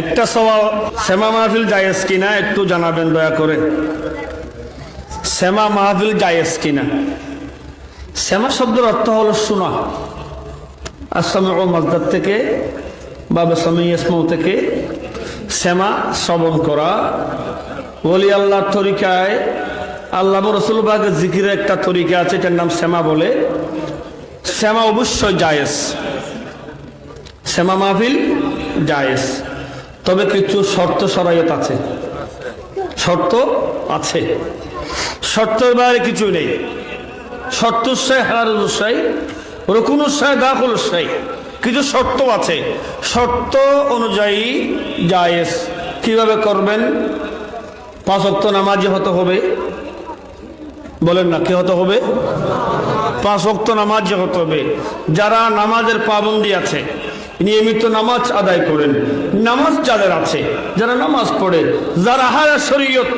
একটা সওয়াল, সেমা মাহফিল জায়েজ কিনা একটু জানাবেন দয়া করে। সেমা মাহফিল জায়েজ কিনা? সেমা শব্দের অর্থ হলো শোনা। আসসামিউ মাসদার থেকে বা সামি ইসমু থেকে সেমা শ্রবণ করা। ওলি আল্লাহর তরিকায় আল্লাহ রসুল পাকের জিকিরের একটা তরিকা আছে, এটার নাম সেমা বলে। সেমা অবশ্যই জায়েজ, সেমা মাহফিল জায়েজ, তবে কিছু শর্ত শরায়ত আছে। শর্ত আছে, শর্তের বাইরে কিছু নেই। শর্তুসাই হারুসাই রকুনুসাই দাখুলসাই, কিছু শর্ত আছে। শর্ত অনুযায়ী জায়েজ। কিভাবে করবেন? 5 ওয়াক্ত নামাজি হতে হবে। বলেন না, কি হতে হবে? 5 ওয়াক্ত নামাজি হতে হবে। যারা নামাজের পাবন্দি আছে, নিয়মিত নামাজ আদায় করেন, নামাজ যাদের আছে, যারা নামাজ পড়ে, যারা আহলে শরীয়ত,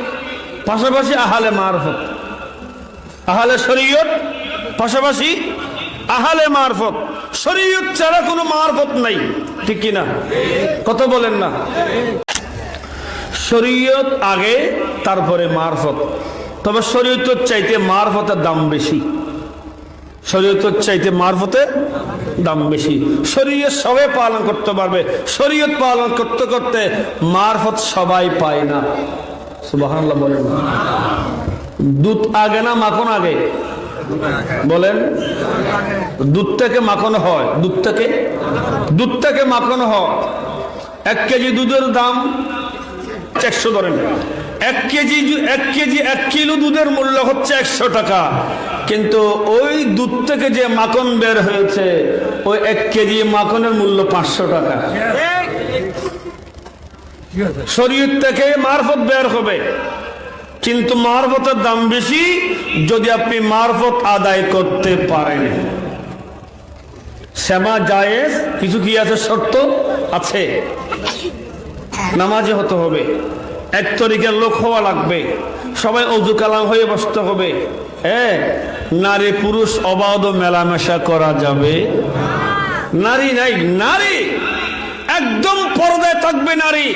পাশাপাশি আহলে মারফত। আহলে শরীয়ত পাশাপাশি আহলে মারফত। শরীয়ত ছাড়া কোনো মারফত নাই, ঠিক কিনা? কত বলেন না? শরীয়ত আগে, তারপরে মারফত। তবে শরীয়তের চাইতে মারফতের দাম বেশি। শরীয়তের চাইতে মারফতের দাম বেশি। শরীয়ত সবাই পালন করতে পারবে, শরীয়ত পালন করতে করতে মারফত সবাই পায় না। সুবহানাল্লাহ বলেন। দুধ আগে না মাখন আগে? বলেন। দুধ থেকে মাখন হয়, দুধ থেকে মাখন হয়। 1 কেজি দুধের দাম 100 ধরেন। 1 কিলো দুধের মূল্য হচ্ছে 100 টাকা, কিন্তু ওই দুধ থেকে যে মাখন বের হয়েছে, ওই 1 কেজি মাখনের মূল্য 500 টাকা। শরীয়ত থেকে মারফত বের হবে, কিন্তু মারফতের দাম বেশি যদি আপনি মারফত আদায় করতে পারেন। সেমা জায়েজ, কিছু কি আছে? শর্ত আছে। নামাজে হতে হবে, 1 তরিকার লোক হওয়া লাগবে, সবাই অজু কালাম হয়ে বসতে হবে। হ্যাঁ, নারী পুরুষ অবাধ মেলামেশা করা যাবে? নারী নাই, নারী একদম পর্দায় থাকবে। নারী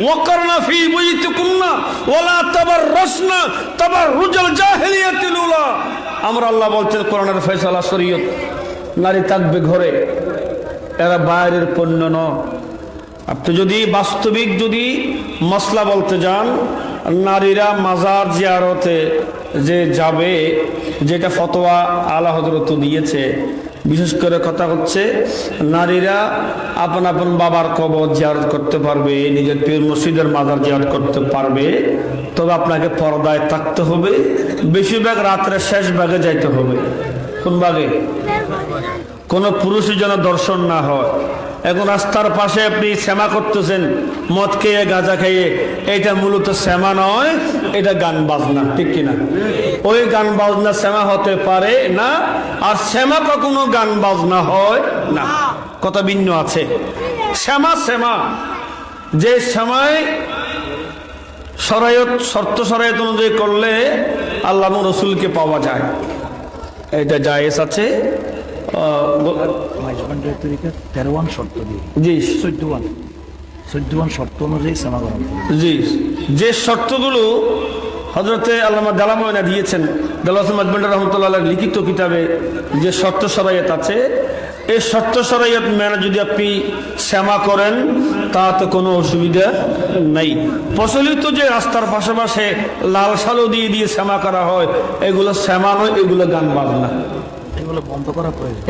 ওয়াকারনা ফি বুয়ুতিকুন্না ওয়ালা তাবাররাসনা তাবাররুজাল জাহিলিয়াতিল উলা। আমরা আল্লাহ বলছেন কোরআনের ফয়সালা শরীয়ত, নারী থাকবে ঘরে, এরা বাইরের পণ্য নয়। আপনি যদি বাস্তবিক যদি মসলা বলতে যান, নারীরা মাজার জিয়ারতে যে যাবে, যেটা ফতোয়া আলা হযরত দিয়েছে, বিশেষ করে কথা হচ্ছে নারীরা আপন আপন বাবার কবর জিয়ারত করতে পারবে, নিজের পীর মুর্শিদের মাজার জিয়ারত করতে পারবে, তবে আপনাকে পর্দায় থাকতে হবে। বেশিরভাগ রাত্রে শেষ ভাগে যাইতে হবে। কোন ভাগে? কোন পুরুষের যেন দর্শন না হয়। এখন রাস্তার পাশে আপনি সেমা করতেছেন, মদ খেয়ে গাঁজা খেয়ে, এটা মূলত সেমা নয়, এটা গান বাজনা, ঠিক কিনা? ওই গান বাজনা সেমা হতে পারে না, আর সেমা কখনো গান বাজনা হয় না, কথা ভিন্ন আছে। সেমা যে সময় শরায়ত, শর্ত শরায়ত অনুযায়ী করলে আল্লাহ রসুলকে পাওয়া যায়, এটা জায়েজ আছে। জি, যে শর্তগুলো হযরতে আল্লামা দালামায়না দিয়েছেন, দালাওয়াতুল মাজমুন রাহমাতুল্লাহ আলাইহি লিখিত কিতাবে যে শর্ত শরায়ত আছে, এই শর্ত শরায়ত মেনে যদি আপনি সেমা করেন তাতে কোনো অসুবিধা নাই। প্রচলিত যে রাস্তার পাশে লাল সালো দিয়ে সেমা করা হয়, এগুলো সেমা নয়, এগুলো গান বাজনা।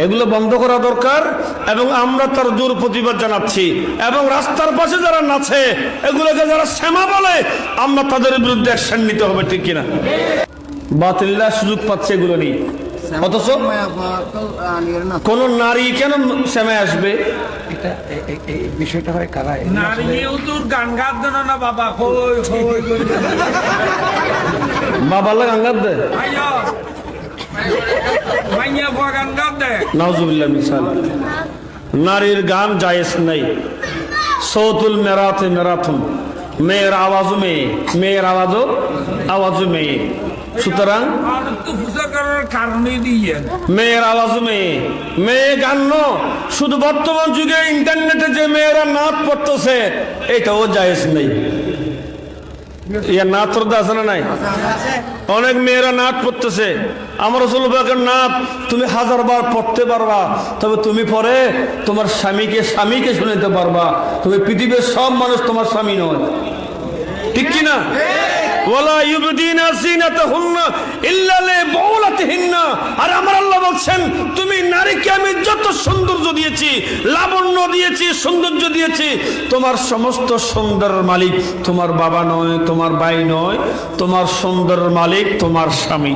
এগুলো বন্ধ করা দরকার, এবং আমরা তার জোর প্রতিবাদ জানাচ্ছি। এবং রাস্তার পাশে যারা নাচে, এগুলোকে যারা সেমা বলে, আমরা তাদের বিরুদ্ধে অ্যাকশন নিতে হবে, ঠিক কিনা? বাতিলরা সুযোগ পাচ্ছে এগুলো নেই, অথচ কোন নারী কেন সেমায় আসবে? বিষয়টা হয় কারা গান গান দেন না বাবা, বাবা গান গান দেয়। নারীর গান জায়েজ নাই। সৌতুল মেরাতে মেরাথুন, মেয়ের আওয়াজও মেয়ে, মেয়ের আওয়াজও মেয়ে। সুতরাং মেয়ের আওয়াজ মেয়ে গান শুধু বর্তমান যুগে ইন্টারনেটে যে মেয়েরা নাচ পড়তেছে এটাও জায়েজ নেই। নাচ আছে না নাই? অনেক মেয়েরা নাচ পড়তেছে। আমার রাসূল পাকের নাচ তুমি 1000 বার পড়তে পারবা, তবে তুমি পরে তোমার স্বামীকে শুনাইতে পারবা, তবে পৃথিবীর সব মানুষ তোমার স্বামী নয়। ঠিক কিনা? ওয়ালা ইউবদিনা যিনাতাহুন্না ইল্লা লিবুলাতিহিন্না। আর আমার আল্লাহ বলছেন তুমি নারীকে আমি যত সৌন্দর্য দিয়েছি, লাবণ্য দিয়েছি, সৌন্দর্য দিয়েছি, তোমার সমস্ত সৌন্দর্যের মালিক তোমার বাবা নয়, তোমার ভাই নয়, তোমার সৌন্দর্যের মালিক তোমার স্বামী।